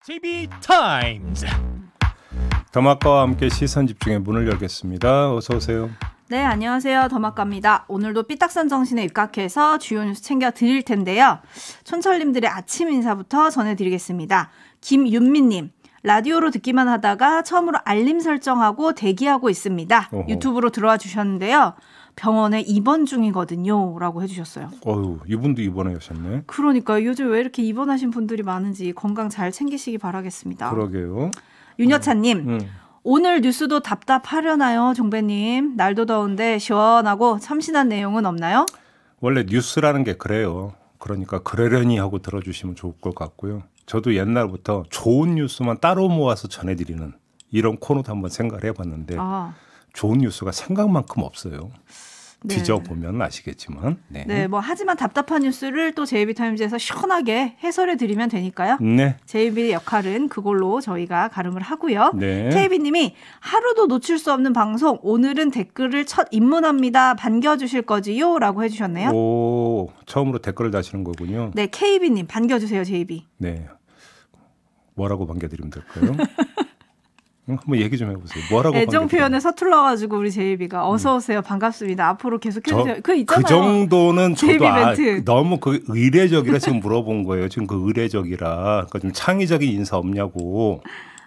JB 타임즈. 더마카와 함께 시선 집중의 문을 열겠습니다. 어서 오세요. 네, 안녕하세요. 더마카입니다. 오늘도 삐딱선 정신에 입각해서 주요 뉴스 챙겨드릴 텐데요. 촌철님들의 아침 인사부터 전해드리겠습니다. 김윤미님, 라디오로 듣기만 하다가 처음으로 알림 설정하고 대기하고 있습니다. 어허. 유튜브로 들어와 주셨는데요. 병원에 입원 중이거든요. 라고 해주셨어요. 어휴, 이분도 입원해 하셨네. 그러니까요. 요즘 왜 이렇게 입원하신 분들이 많은지 건강 잘 챙기시기 바라겠습니다. 그러게요. 윤여찬님, 오늘 뉴스도 답답하려나요, 종배님? 날도 더운데 시원하고 참신한 내용은 없나요? 원래 뉴스라는 게 그래요. 그러니까 그러려니 하고 들어주시면 좋을 것 같고요. 저도 옛날부터 좋은 뉴스만 따로 모아서 전해드리는 이런 코너도 한번 생각을 해봤는데 좋은 뉴스가 생각만큼 없어요. 네. 뒤져보면 아시겠지만. 네, 뭐 하지만 답답한 뉴스를 또 JB타임즈에서 시원하게 해설해 드리면 되니까요. 네. JB의 역할은 그걸로 저희가 가름을 하고요. 네. KB님이 하루도 놓칠 수 없는 방송, 오늘은 댓글을 첫 입문합니다. 반겨주실 거지요? 라고 해주셨네요. 오, 처음으로 댓글을 다시는 거군요. 네, KB님 반겨주세요, JB. 네. 뭐라고 반겨드리면 될까요? 한번 얘기 좀 해보세요. 뭐라고 애정 표현에 서툴러가지고 우리 제이비가 어서 오세요, 반갑습니다. 앞으로 계속 해주세요. 그 있잖아요. 그 정도는 저도 멘트. 너무 그 의례적이라 지금 물어본 거예요. 지금 그 의례적이라. 그러니까 좀 창의적인 인사 없냐고.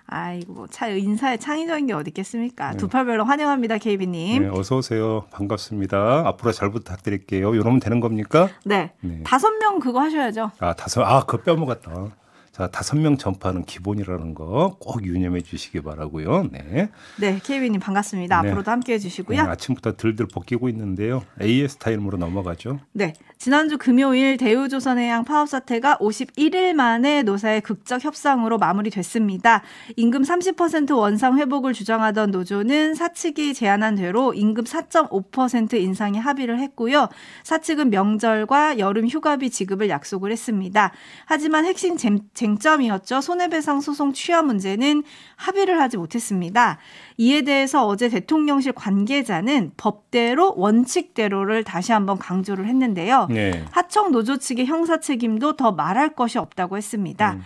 아이고, 뭐 인사에 창의적인 게 어디 있겠습니까? 네. 두팔별로 환영합니다, KB님. 네, 어서 오세요. 반갑습니다. 앞으로 잘 부탁드릴게요. 이러면 되는 겁니까? 네. 5명 그거 하셔야죠. 그거 빼먹었다. 자, 5명 전파는 기본이라는 거 꼭 유념해 주시기 바라고요. 네. 네, KB님 반갑습니다. 네. 앞으로도 함께해 주시고요. 네, 아침부터 들들 볶이고 있는데요. AS 타임으로 넘어가죠. 네, 지난주 금요일 대우조선해양 파업 사태가 51일 만에 노사의 극적 협상으로 마무리됐습니다. 임금 30% 원상 회복을 주장하던 노조는 사측이 제안한 대로 임금 4.5% 인상에 합의를 했고요. 사측은 명절과 여름 휴가비 지급을 약속을 했습니다. 하지만 핵심 쟁점이었죠. 손해배상 소송 취하 문제는 합의를 하지 못했습니다. 이에 대해서 어제 대통령실 관계자는 법대로 원칙대로를 다시 한번 강조를 했는데요. 네. 하청 노조 측의 형사 책임도 더 말할 것이 없다고 했습니다.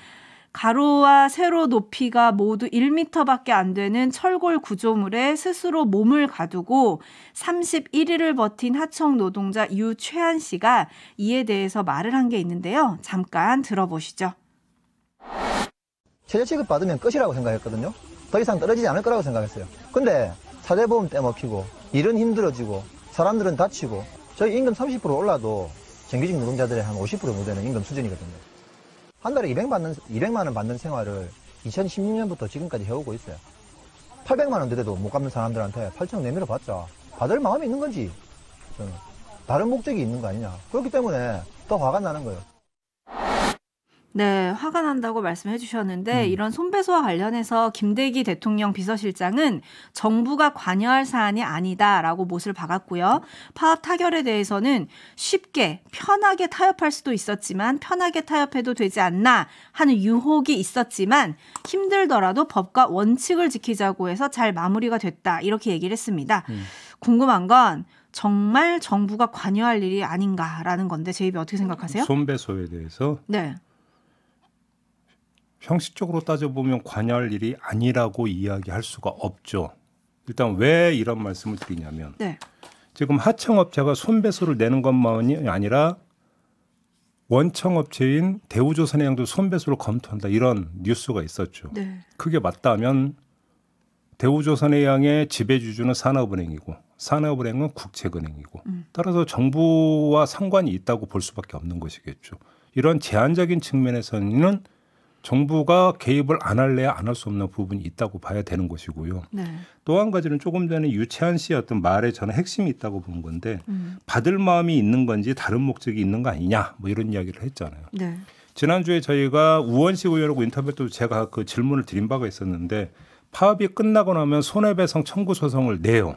가로와 세로 높이가 모두 1m밖에 안 되는 철골 구조물에 스스로 몸을 가두고 31일을 버틴 하청 노동자 유최한 씨가 이에 대해서 말을 한 게 있는데요. 잠깐 들어보시죠. 최저 취급 받으면 끝이라고 생각했거든요. 더 이상 떨어지지 않을 거라고 생각했어요. 근데 사대보험 떼먹히고 일은 힘들어지고 사람들은 다치고 저희 임금 30% 올라도 정규직 노동자들의 한 50% 정도 되는 임금 수준이거든요. 한 달에 200만 원 받는 생활을 2016년부터 지금까지 해오고 있어요. 800만 원 돼도 못 갚는 사람들한테 8천 원 내밀어 봤자 받을 마음이 있는 건지 다른 목적이 있는 거 아니냐. 그렇기 때문에 더 화가 나는 거예요. 네, 화가 난다고 말씀해 주셨는데 이런 손배소와 관련해서 김대기 대통령 비서실장은 정부가 관여할 사안이 아니다라고 못을 박았고요. 파업 타결에 대해서는 쉽게 편하게 타협할 수도 있었지만 편하게 타협해도 되지 않나 하는 유혹이 있었지만 힘들더라도 법과 원칙을 지키자고 해서 잘 마무리가 됐다 이렇게 얘기를 했습니다. 궁금한 건 정말 정부가 관여할 일이 아닌가라는 건데 제이비 어떻게 생각하세요? 손배소에 대해서? 네. 형식적으로 따져보면 관여할 일이 아니라고 이야기할 수가 없죠. 일단 왜 이런 말씀을 드리냐면 지금 하청업체가 손배소를 내는 것만이 아니라 원청업체인 대우조선해양도 손배소를 검토한다 이런 뉴스가 있었죠. 그게 맞다면 대우조선해양의 지배주주는 산업은행이고 산업은행은 국책은행이고 따라서 정부와 상관이 있다고 볼 수밖에 없는 것이겠죠. 이런 제한적인 측면에서는 정부가 개입을 안 할래야 안 할 수 없는 부분이 있다고 봐야 되는 것이고요. 또 한 가지는 조금 전에 유채한 씨의 어떤 말에 저는 핵심이 있다고 본 건데 받을 마음이 있는 건지 다른 목적이 있는 거 아니냐 뭐 이런 이야기를 했잖아요. 지난주에 저희가 우원식 의원하고 인터뷰 때 제가 그 질문을 드린 바가 있었는데 파업이 끝나고 나면 손해배상 청구 소송을 내요.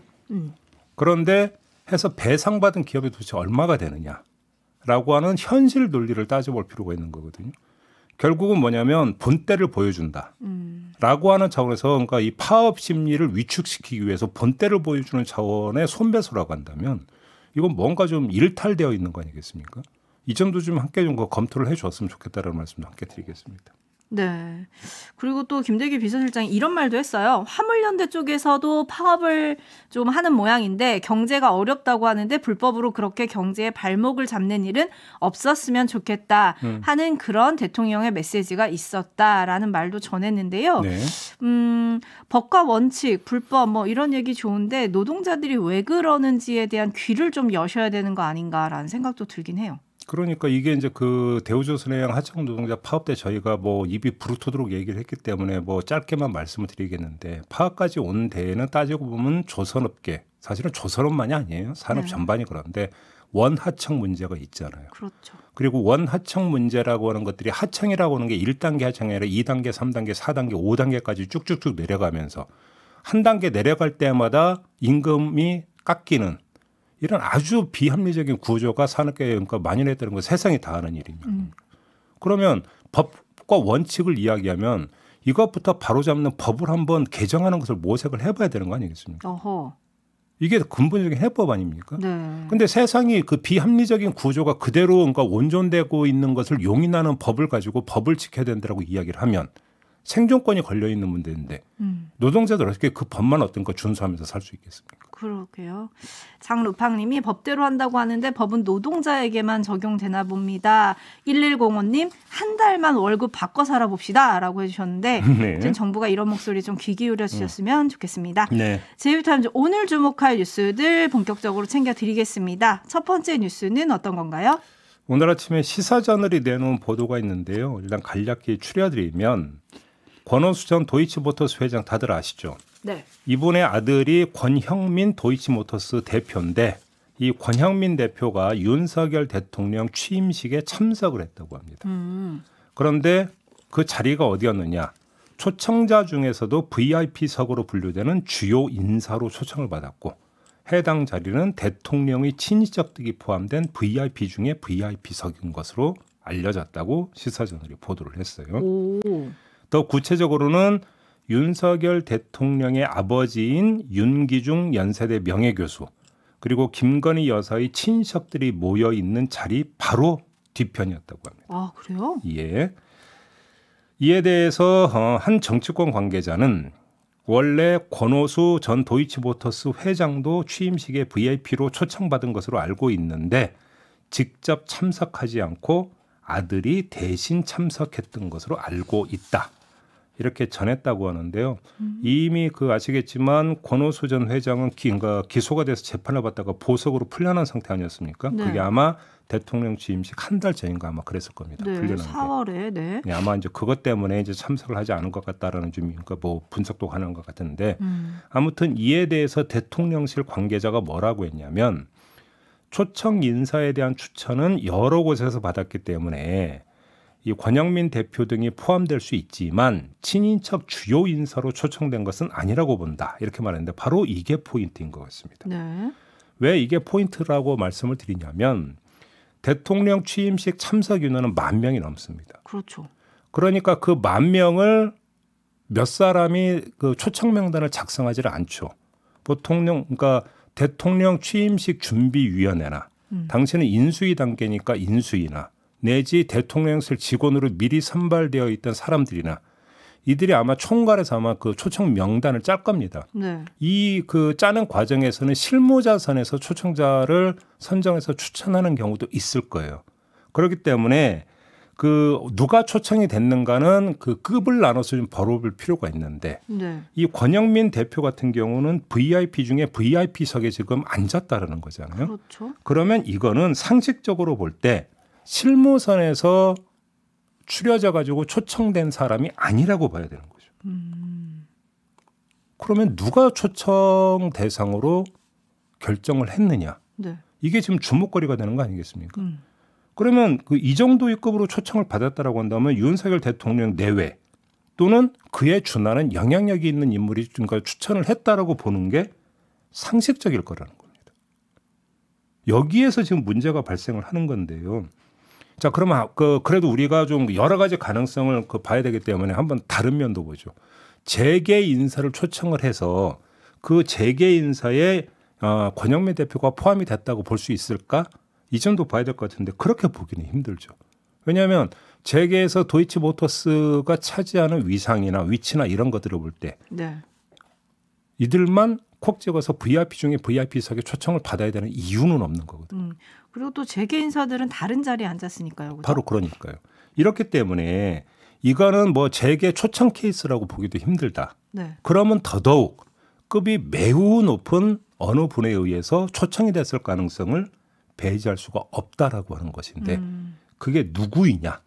그런데 해서 배상받은 기업이 도대체 얼마가 되느냐라고 하는 현실 논리를 따져볼 필요가 있는 거거든요. 결국은 뭐냐면 본때를 보여준다. 라고 하는 차원에서 그러니까 이 파업 심리를 위축시키기 위해서 본때를 보여주는 차원의 손배소라고 한다면 이건 뭔가 좀 일탈되어 있는 거 아니겠습니까? 이 점도 좀 함께 좀 검토를 해 주었으면 좋겠다는 말씀도 함께 드리겠습니다. 네. 그리고 또 김대기 비서실장이 이런 말도 했어요. 화물연대 쪽에서도 파업을 좀 하는 모양인데 경제가 어렵다고 하는데 불법으로 그렇게 경제의 발목을 잡는 일은 없었으면 좋겠다 하는 그런 대통령의 메시지가 있었다라는 말도 전했는데요. 네. 법과 원칙, 불법 뭐 이런 얘기 좋은데 노동자들이 왜 그러는지에 대한 귀를 좀 여셔야 되는 거 아닌가라는 생각도 들긴 해요. 그러니까 이게 이제 그 대우조선해양 하청 노동자 파업 때 저희가 뭐 입이 부르토록 얘기를 했기 때문에 뭐 짧게만 말씀을 드리겠는데 파업까지 온 데에는 따지고 보면 조선업계, 사실은 조선업만이 아니에요. 산업 네. 전반이 그런데 원하청 문제가 있잖아요. 그렇죠. 그리고 원하청 문제라고 하는 것들이 하청이라고 하는 게 1단계 하청이 아니라 2단계, 3단계, 4단계, 5단계까지 쭉쭉쭉 내려가면서 한 단계 내려갈 때마다 임금이 깎이는 이런 아주 비합리적인 구조가 산업계에 그러니까 만연했다는 건 세상이 다 아는 일이면 그러면 법과 원칙을 이야기하면 이것부터 바로잡는 법을 한번 개정하는 것을 모색을 해봐야 되는 거 아니겠습니까? 어허. 이게 근본적인 해법 아닙니까? 네. 근데 세상이 그 비합리적인 구조가 그대로 그러니까 온전되고 있는 것을 용인하는 법을 가지고 법을 지켜야 된다고 이야기를 하면 생존권이 걸려 있는 문제인데 노동자들 어떻게 그 법만 어떤 거 준수하면서 살 수 있겠습니까? 그러게요. 장루팡님이 법대로 한다고 하는데 법은 노동자에게만 적용되나 봅니다. 1105님 한 달만 월급 바꿔 살아봅시다라고 해주셨는데 네. 정부가 이런 목소리 좀 귀 기울여 주셨으면 좋겠습니다. 네. 제이비타임즈 오늘 주목할 뉴스들 본격적으로 챙겨드리겠습니다. 첫 번째 뉴스는 어떤 건가요? 오늘 아침에 시사저널이 내놓은 보도가 있는데요. 일단 간략히 추려드리면 권오수 전 도이치모터스 회장 다들 아시죠? 네. 이분의 아들이 권형민 도이치모터스 대표인데 이 권형민 대표가 윤석열 대통령 취임식에 참석을 했다고 합니다. 그런데 그 자리가 어디였느냐? 초청자 중에서도 VIP석으로 분류되는 주요 인사로 초청을 받았고 해당 자리는 대통령의 친인척들이 포함된 VIP 중에 VIP석인 것으로 알려졌다고 시사저널이 보도를 했어요. 오. 더 구체적으로는 윤석열 대통령의 아버지인 윤기중 연세대 명예교수 그리고 김건희 여사의 친인척들이 모여 있는 자리 바로 뒤편이었다고 합니다. 아, 그래요? 예. 이에 대해서 한 정치권 관계자는 원래 권오수 전 도이치모터스 회장도 취임식에 VIP로 초청받은 것으로 알고 있는데 직접 참석하지 않고 아들이 대신 참석했던 것으로 알고 있다. 이렇게 전했다고 하는데요. 이미 아시겠지만 권오수 전 회장은 기소가 돼서 재판을 받다가 보석으로 풀려난 상태 아니었습니까? 네. 그게 아마 대통령 취임식 한 달 전인가 아마 그랬을 겁니다. 네, 풀려난 4월에 네. 게. 아마 이제 그것 때문에 이제 참석을 하지 않은 것 같다라는 좀 그러니까 뭐 분석도 가능한 것 같은데 아무튼 이에 대해서 대통령실 관계자가 뭐라고 했냐면 초청 인사에 대한 추천은 여러 곳에서 받았기 때문에 이 권영민 대표 등이 포함될 수 있지만 친인척 주요 인사로 초청된 것은 아니라고 본다. 이렇게 말했는데 바로 이게 포인트인 것 같습니다. 네. 왜 이게 포인트라고 말씀을 드리냐면 대통령 취임식 참석 인원은 10,000명이 넘습니다. 그렇죠. 그러니까 그 10,000명을 몇 사람이 그 초청 명단을 작성하지를 않죠. 보통 그러니까 대통령 취임식 준비위원회나 당신은 인수위 단계니까 인수위나 내지 대통령실 직원으로 미리 선발되어 있던 사람들이나 이들이 아마 총괄해서 아마 그 초청 명단을 짤 겁니다. 네. 이 짜는 과정에서는 실무자선에서 초청자를 선정해서 추천하는 경우도 있을 거예요. 그렇기 때문에 누가 초청이 됐는가는 급을 나눠서 좀 벌어볼 필요가 있는데 네. 이 권영민 대표 같은 경우는 VIP 중에 VIP석에 지금 앉았다라는 거잖아요. 그렇죠. 그러면 이거는 상식적으로 볼 때 실무선에서 추려져 가지고 초청된 사람이 아니라고 봐야 되는 거죠. 그러면 누가 초청 대상으로 결정을 했느냐? 네. 이게 지금 주목거리가 되는 거 아니겠습니까? 그러면 이 정도의 급으로 초청을 받았다라고 한다면 윤석열 대통령 내외 또는 그에 준하는 영향력이 있는 인물이 추천을 했다라고 보는 게 상식적일 거라는 겁니다. 여기에서 지금 문제가 발생을 하는 건데요. 자, 그러면 그래도 우리가 좀 여러 가지 가능성을 봐야 되기 때문에 한번 다른 면도 보죠. 재계 인사를 초청을 해서 그 재계 인사에 권영민 대표가 포함이 됐다고 볼 수 있을까? 이 점도 봐야 될 것 같은데 그렇게 보기는 힘들죠. 왜냐하면 재계에서 도이치모터스가 차지하는 위상이나 위치나 이런 것들을 볼 때 네. 이들만 콕 찍어서 VIP 중에 VIP석에 초청을 받아야 되는 이유는 없는 거거든요. 그리고 또 재계 인사들은 다른 자리에 앉았으니까요. 그죠? 바로 그러니까요. 이렇기 때문에 이거는 뭐 재계 초청 케이스라고 보기도 힘들다. 네. 그러면 더더욱 급이 매우 높은 어느 분에 의해서 초청이 됐을 가능성을 배제할 수가 없다라고 하는 것인데 그게 누구이냐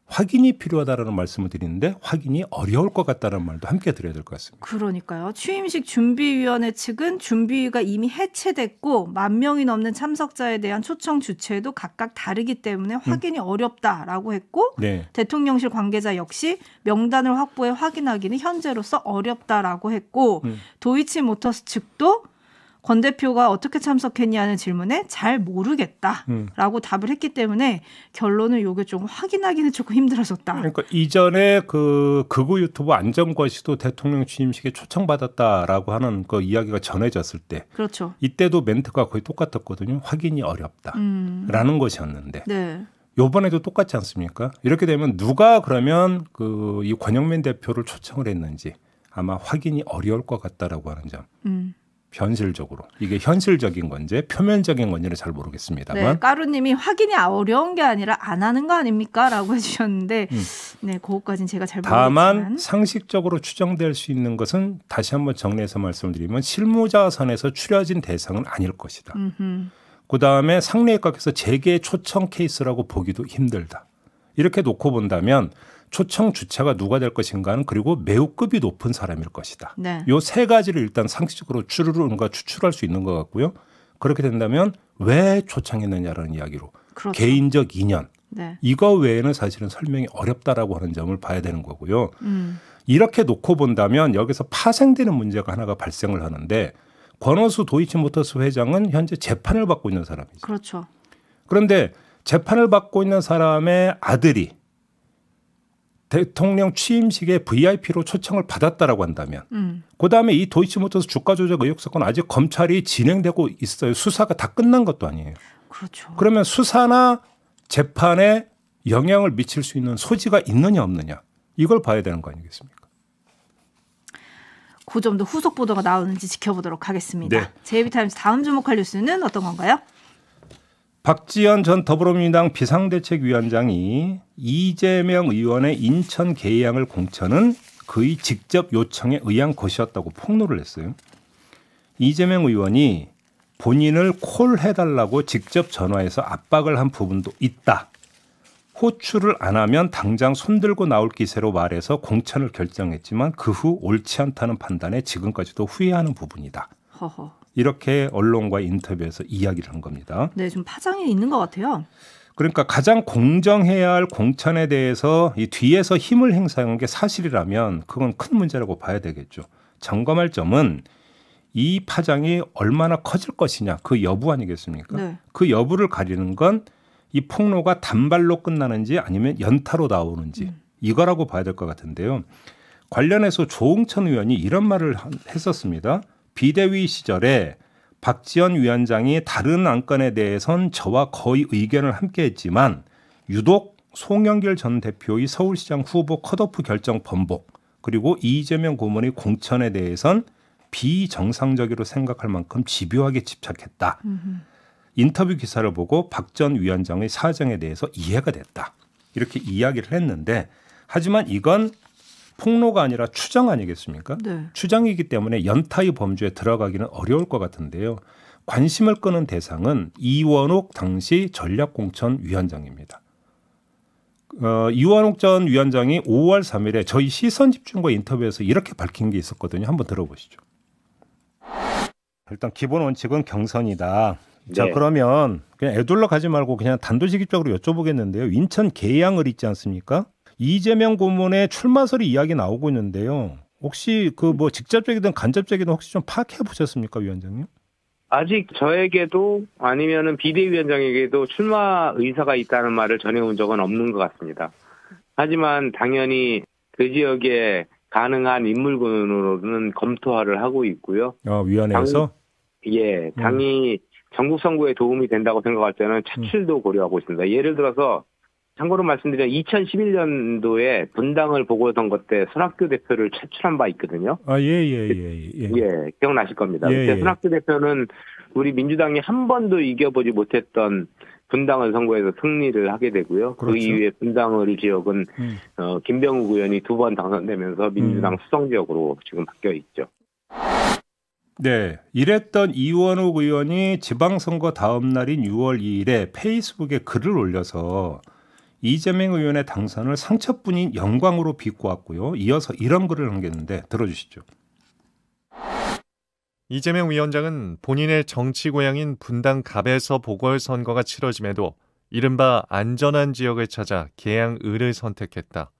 확인이 필요하다라는 말씀을 드리는데 확인이 어려울 것 같다는 말도 함께 드려야 될 것 같습니다. 그러니까요. 취임식 준비위원회 측은 준비위가 이미 해체됐고 10,000명이 넘는 참석자에 대한 초청 주체도 각각 다르기 때문에 확인이 어렵다라고 했고 네. 대통령실 관계자 역시 명단을 확보해 확인하기는 현재로서 어렵다라고 했고 도이치모터스 측도 권 대표가 어떻게 참석했냐는 질문에 잘 모르겠다라고 답을 했기 때문에 결론은 이게 좀 확인하기는 조금 힘들어졌다. 그러니까 이전에 그 극우 유튜브 안정권 씨도 대통령 취임식에 초청받았다라고 하는 그 이야기가 전해졌을 때 그렇죠. 이때도 멘트가 거의 똑같았거든요. 확인이 어렵다라는 것이었는데 네. 이번에도 똑같지 않습니까? 이렇게 되면 누가 그러면 그 이 권영민 대표를 초청을 했는지 아마 확인이 어려울 것 같다라고 하는 점. 현실적으로 이게 현실적인 건지 표면적인 건지는 잘 모르겠습니다만. 네, 까루님이 확인이 어려운 게 아니라 안 하는 거 아닙니까?라고 해주셨는데, 네, 그것까지는 제가 잘 모르겠지만. 다만 상식적으로 추정될 수 있는 것은 다시 한번 정리해서 말씀드리면 실무자 선에서 추려진 대상은 아닐 것이다. 그 다음에 상례각에서 재계 초청 케이스라고 보기도 힘들다. 이렇게 놓고 본다면. 초청 주체가 누가 될 것인가는 그리고 매우 급이 높은 사람일 것이다. 네. 요 세 가지를 일단 상식적으로 추출할 수 있는 것 같고요. 그렇게 된다면 왜 초청했느냐라는 이야기로 그렇죠. 개인적 인연 네. 이거 외에는 사실은 설명이 어렵다라고 하는 점을 봐야 되는 거고요. 이렇게 놓고 본다면 여기서 파생되는 문제가 하나가 발생을 하는데 권오수 도이치모터스 회장은 현재 재판을 받고 있는 사람이죠. 그렇죠. 그런데 재판을 받고 있는 사람의 아들이 대통령 취임식에 VIP로 초청을 받았다라고 한다면 그다음에 이 도이치모터스 주가 조작 의혹 사건 아직 검찰이 진행되고 있어요. 수사가 다 끝난 것도 아니에요. 그렇죠. 그러면 수사나 재판에 영향을 미칠 수 있는 소지가 있느냐 없느냐 이걸 봐야 되는 거 아니겠습니까? 그 점도 후속 보도가 나오는지 지켜보도록 하겠습니다. 네. JB타임스 다음 주목할 뉴스는 어떤 건가요? 박지원 전 더불어민주당 비상대책위원장이 이재명 의원의 인천 개항을 공천은 그의 직접 요청에 의한 것이었다고 폭로를 했어요. 이재명 의원이 본인을 콜해달라고 직접 전화해서 압박을 한 부분도 있다. 호출을 안 하면 당장 손들고 나올 기세로 말해서 공천을 결정했지만 그 후 옳지 않다는 판단에 지금까지도 후회하는 부분이다. 허허. 이렇게 언론과의 인터뷰에서 이야기를 한 겁니다. 네, 좀 파장이 있는 것 같아요. 그러니까 가장 공정해야 할 공천에 대해서 이 뒤에서 힘을 행사한 게 사실이라면 그건 큰 문제라고 봐야 되겠죠. 점검할 점은 이 파장이 얼마나 커질 것이냐 그 여부 아니겠습니까? 네. 그 여부를 가리는 건 이 폭로가 단발로 끝나는지 아니면 연타로 나오는지 이거라고 봐야 될 것 같은데요. 관련해서 조응천 의원이 이런 말을 했었습니다. 비대위 시절에 박지원 위원장이 다른 안건에 대해선 저와 거의 의견을 함께했지만 유독 송영길 전 대표의 서울시장 후보 컷오프 결정 번복 그리고 이재명 고문의 공천에 대해선 비정상적으로 생각할 만큼 집요하게 집착했다. 인터뷰 기사를 보고 박 전 위원장의 사정에 대해서 이해가 됐다. 이렇게 이야기를 했는데 하지만 이건 폭로가 아니라 추정 아니겠습니까? 네. 추정이기 때문에 연타의 범주에 들어가기는 어려울 것 같은데요. 관심을 끄는 대상은 이원옥 당시 전략공천위원장입니다. 이원옥 전 위원장이 5월 3일에 저희 시선집중과 인터뷰에서 이렇게 밝힌 게 있었거든요. 한번 들어보시죠. 일단 기본 원칙은 경선이다. 자, 네. 그러면 그냥 애둘러 가지 말고 그냥 단도직입적으로 여쭤보겠는데요. 인천 계양을 있지 않습니까? 이재명 고문의 출마설이 이야기 나오고 있는데요. 혹시 그 뭐 직접적이든 간접적이든 혹시 좀 파악해 보셨습니까, 위원장님? 아직 저에게도 아니면은 비대위원장에게도 출마 의사가 있다는 말을 전해온 적은 없는 것 같습니다. 하지만 당연히 그 지역에 가능한 인물군으로는 검토를 하고 있고요. 위원회에서? 당이 전국 선거에 도움이 된다고 생각할 때는 차출도 고려하고 있습니다. 예를 들어서 참고로 말씀드리면 2011년도에 분당을 보궐선거 때 손학규 대표를 차출한 바 있거든요. 예. 기억나실 겁니다. 예, 그때 예. 손학규 대표는 우리 민주당이 한 번도 이겨보지 못했던 분당을 선거에서 승리를 하게 되고요. 그렇죠. 그 이후에 분당을 지역은 김병욱 의원이 2번 당선되면서 민주당 수성 지역으로 지금 바뀌어 있죠. 네, 이랬던 이원욱 의원이 지방선거 다음 날인 6월 2일에 페이스북에 글을 올려서 이재명 의원의 당선을 상처뿐인 영광으로 비꼬았고요. 이어서 이런 글을 남겼는데 들어주시죠. 이재명 위원장은 본인의 정치 고향인 분당 갑에서 보궐선거가 치러짐에도 이른바 안전한 지역을 찾아 계양을을 선택했다.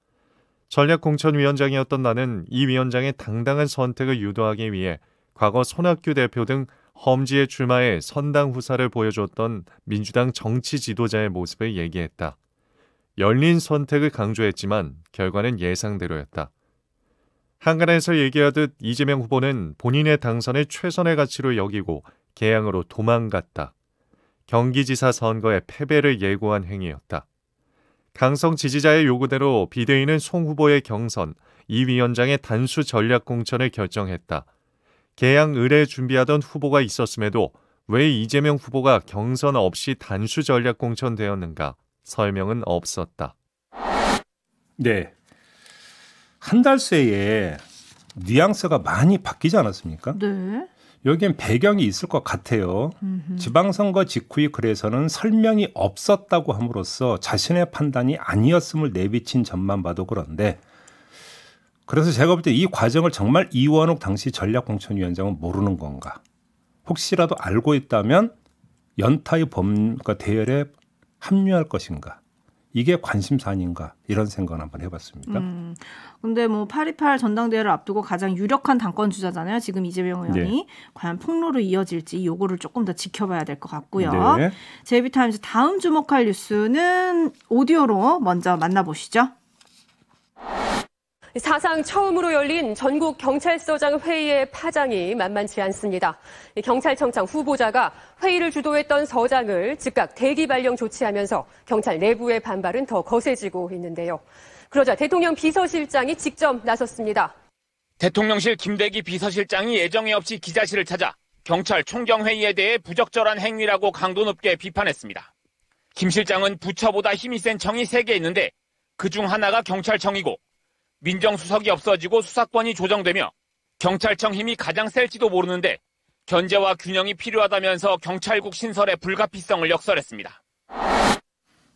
전략공천위원장이었던 나는 이 위원장의 당당한 선택을 유도하기 위해 과거 손학규 대표 등 험지에 출마해 선당 후사를 보여줬던 민주당 정치 지도자의 모습을 얘기했다. 열린 선택을 강조했지만 결과는 예상대로였다. 한간에서 얘기하듯 이재명 후보는 본인의 당선을 최선의 가치로 여기고 계양으로 도망갔다. 경기지사 선거의 패배를 예고한 행위였다. 강성 지지자의 요구대로 비대위는 송 후보의 경선, 이 위원장의 단수 전략 공천을 결정했다. 계양을에 준비하던 후보가 있었음에도 왜 이재명 후보가 경선 없이 단수 전략 공천되었는가? 설명은 없었다. 네, 한 달 새에 뉘앙스가 많이 바뀌지 않았습니까? 네. 여기엔 배경이 있을 것 같아요. 지방선거 직후의 글에서는 설명이 없었다고 함으로써 자신의 판단이 아니었음을 내비친 점만 봐도 그런데, 그래서 제가 볼 때 이 과정을 정말 이원욱 당시 전략공천위원장은 모르는 건가? 혹시라도 알고 있다면 연타의 그러니까 대열에 합류할 것인가? 이게 관심사 아닌가? 이런 생각을 한번 해봤습니다. 근데 뭐 8.28 전당대회를 앞두고 가장 유력한 당권 주자잖아요. 지금 이재명 의원이. 네. 과연 폭로로 이어질지 요거를 조금 더 지켜봐야 될 것 같고요. 네. JB타임즈 다음 주목할 뉴스는 오디오로 먼저 만나보시죠. 사상 처음으로 열린 전국 경찰서장 회의의 파장이 만만치 않습니다. 경찰청장 후보자가 회의를 주도했던 서장을 즉각 대기 발령 조치하면서 경찰 내부의 반발은 더 거세지고 있는데요. 그러자 대통령 비서실장이 직접 나섰습니다. 대통령실 김대기 비서실장이 예정에 없이 기자실을 찾아 경찰 총경회의에 대해 부적절한 행위라고 강도 높게 비판했습니다. 김 실장은 부처보다 힘이 센 청이 3개 있는데 그중 하나가 경찰청이고 민정수석이 없어지고 수사권이 조정되며 경찰청 힘이 가장 셀지도 모르는데 견제와 균형이 필요하다면서 경찰국 신설의 불가피성을 역설했습니다.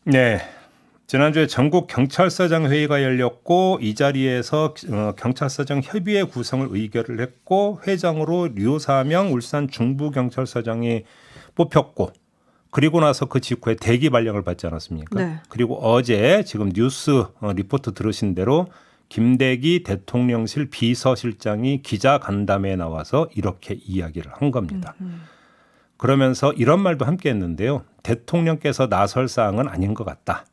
네, 지난주에 전국 경찰서장 회의가 열렸고 이 자리에서 경찰서장 협의회 구성을 의결을 했고 회장으로 류사명 울산 중부경찰서장이 뽑혔고 그리고 나서 그 직후에 대기 발령을 받지 않았습니까? 네. 그리고 어제 지금 뉴스 리포트 들으신 대로 김대기 대통령실 비서실장이 기자 간담회에 나와서 이렇게 이야기를 한 겁니다. 그러면서 이런 말도 함께 했는데요. 대통령께서 나설 사항은 아닌 것 같다.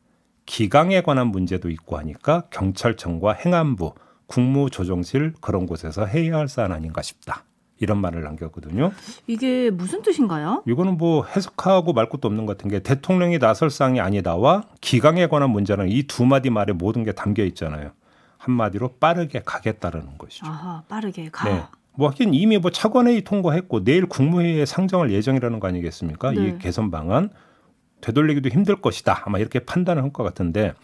기강에 관한 문제도 있고 하니까 경찰청과 행안부, 국무조정실 그런 곳에서 해야 할 사안 아닌가 싶다. 이런 말을 남겼거든요. 이게 무슨 뜻인가요? 이거는 뭐 해석하고 말 것도 없는 것 같은 게 대통령이 나설 사항이 아니다와 기강에 관한 문제는 이 두 마디 말에 모든 게 담겨 있잖아요. 한마디로 빠르게 가겠다라는 것이죠. 아하, 빠르게 가. 네. 뭐 하긴 이미 뭐 차관회의 통과했고 내일 국무회의에 상정할 예정이라는 거 아니겠습니까? 네. 이 개선 방안 되돌리기도 힘들 것이다. 아마 이렇게 판단을 한 것 같은데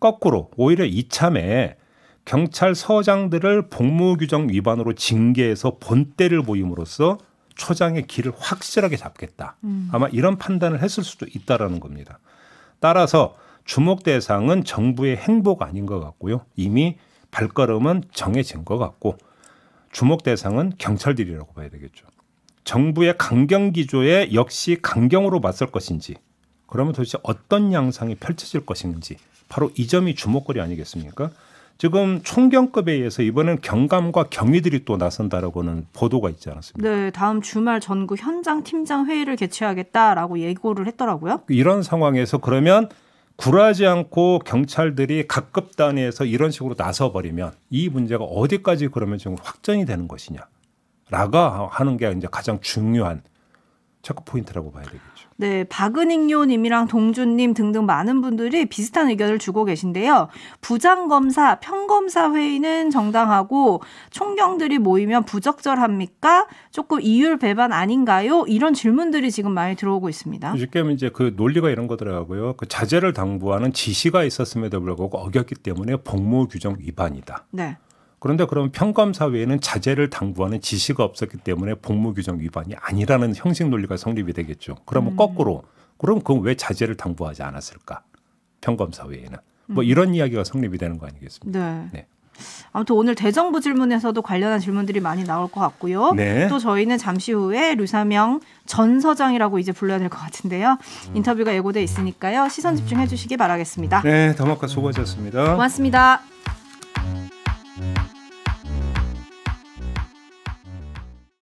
거꾸로 오히려 이참에 경찰서장들을 복무규정 위반으로 징계해서 본때를 보임으로써 초장의 길을 확실하게 잡겠다. 아마 이런 판단을 했을 수도 있다라는 겁니다. 따라서 주목 대상은 정부의 행보가 아닌 것 같고요. 이미 발걸음은 정해진 것 같고 주목 대상은 경찰들이라고 봐야 되겠죠. 정부의 강경 기조에 역시 강경으로 맞설 것인지 그러면 도대체 어떤 양상이 펼쳐질 것인지 바로 이 점이 주목거리 아니겠습니까? 지금 총경급에 의해서 이번엔 경감과 경위들이 또 나선다라고는 보도가 있지 않았습니까? 네, 다음 주말 전국 현장 팀장 회의를 개최하겠다라고 예고를 했더라고요. 이런 상황에서 그러면 굴하지 않고 경찰들이 각급 단위에서 이런 식으로 나서버리면 이 문제가 어디까지 그러면 좀 확전이 되는 것이냐라고 하는 게 이제 가장 중요한 체크 포인트라고 봐야 되겠죠. 네, 박은익요님이랑 동준님 등등 많은 분들이 비슷한 의견을 주고 계신데요. 부장검사, 평검사 회의는 정당하고 총경들이 모이면 부적절합니까? 조금 이율 배반 아닌가요? 이런 질문들이 지금 많이 들어오고 있습니다. 쉽게 이제 그 논리가 이런 거더라고요. 그 자제를 당부하는 지시가 있었음에도 불구하고 어겼기 때문에 복무 규정 위반이다. 네. 그런데 그럼 평검사 외에는 자제를 당부하는 지시가 없었기 때문에 복무 규정 위반이 아니라는 형식 논리가 성립이 되겠죠. 그러면 거꾸로 그럼 그럼 왜 자제를 당부하지 않았을까? 평검사 외에는 뭐 이런 이야기가 성립이 되는 거 아니겠습니까? 네. 네. 아무튼 오늘 대정부 질문에서도 관련한 질문들이 많이 나올 것 같고요. 네. 또 저희는 잠시 후에 류사명 전 서장이라고 이제 불러야 될 것 같은데요. 인터뷰가 예고돼 있으니까요. 시선 집중해 주시기 바라겠습니다. 네, 더마카 수고하셨습니다. 고맙습니다.